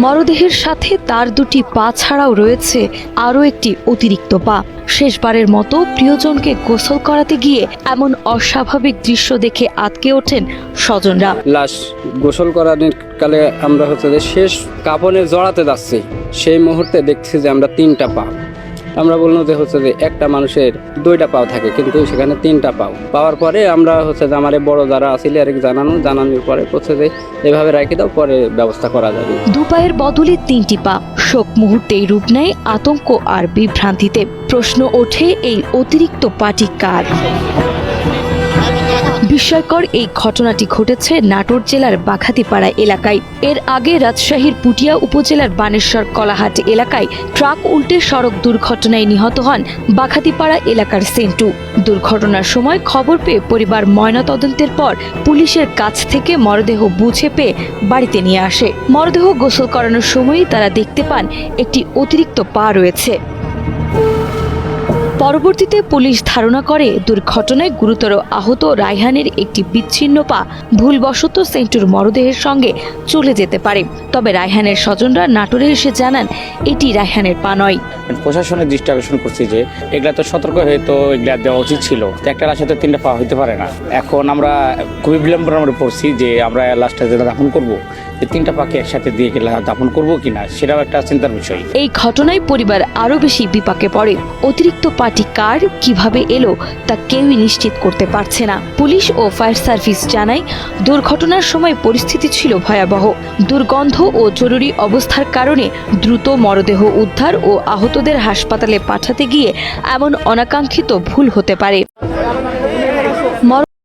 মরদেহের সাথে তার দুটি পা ছাড়াও রয়েছে আরও একটি অতিরিক্ত পা। শেষবারের মতো প্রিয়জনকে গোসল করাতে গিয়ে এমন অস্বাভাবিক দৃশ্য দেখে আঁতকে ওঠেন স্বজনরা। লাশ গোসল করানোর কালে আমরা যে শেষ কাপড়ে জড়াতে যাচ্ছি, সেই মুহূর্তে দেখছি যে আমরা 3টা পা। আমরা বললাম যে যে একটা মানুষের 2টা পাও থাকে, কিন্তু সেখানে 3টা পাও পাওয়ার পরে আমরা যে আমার বড় যারা আসলে আর জানানোর পরে যে এভাবে রেখে দাও, পরে ব্যবস্থা করা যাবে। দুপায়ের বদলে 3টি পা। শোক মুহূর্তেই রূপ নেয় আতঙ্ক আর বিভ্রান্তিতে। প্রশ্ন ওঠে, এই অতিরিক্ত পাটি কার? বিস্ময়কর এই ঘটনাটি ঘটেছে নাটোর জেলার বাঘাতিপাড়া এলাকায়। এর আগে রাজশাহীর পুটিয়া উপজেলার বানেশ্বর কলাহাট এলাকায় ট্রাক উল্টে সড়ক দুর্ঘটনায় নিহত হন বাঘাতিপাড়া এলাকার সেন্টু। দুর্ঘটনার সময় খবর পেয়ে পরিবার ময়নাতদন্তের পর পুলিশের কাছ থেকে মরদেহ বুঝে পেয়ে বাড়িতে নিয়ে আসে। মরদেহ গোসল করানোর সময়ই তারা দেখতে পান একটি অতিরিক্ত পা রয়েছে। পরবর্তীতে পুলিশ ধারণা করে দুর্ঘটনায় গুরুতর আহত রায়হানের একটি বিচ্ছিন্ন পা ভুলবশত সেন্টুর মরদেহের সঙ্গে চলে যেতে পারে। তবে রায়হানের স্বজনরা নাটোরে এসে জানান এটি রায়হানের পা নয়। প্রশাসনের দৃষ্টি আকর্ষণ করছি যে এগুলা তো সতর্ক হয়ে তো এগুলা দেওয়া উচিত ছিল। একটা লাশের তো 3টা পা হইতে পারে না। এখন আমরা খুবই বিলম্বের মধ্যে পড়ছি যে আমরা লাশটা যেটা দাফন করবো, যে 3টা পাকে একসাথে দিয়ে দাফন করবো কিনা, সেটাও একটা চিন্তার বিষয়। এই ঘটনায় পরিবার আরো বেশি বিপাকে পড়ে। অতিরিক্ত পাটি কার, কিভাবে এলো তা কেউই নিশ্চিত করতে পারছে না। পুলিশ ও ফায়ার সার্ভিস জানায় দুর্ঘটনার সময় পরিস্থিতি ছিল ভয়াবহ। দুর্গন্ধ ও জরুরি অবস্থার কারণে দ্রুত মরদেহ উদ্ধার ও আহতদের হাসপাতালে পাঠাতে গিয়ে এমন অনাকাঙ্ক্ষিত ভুল হতে পারে।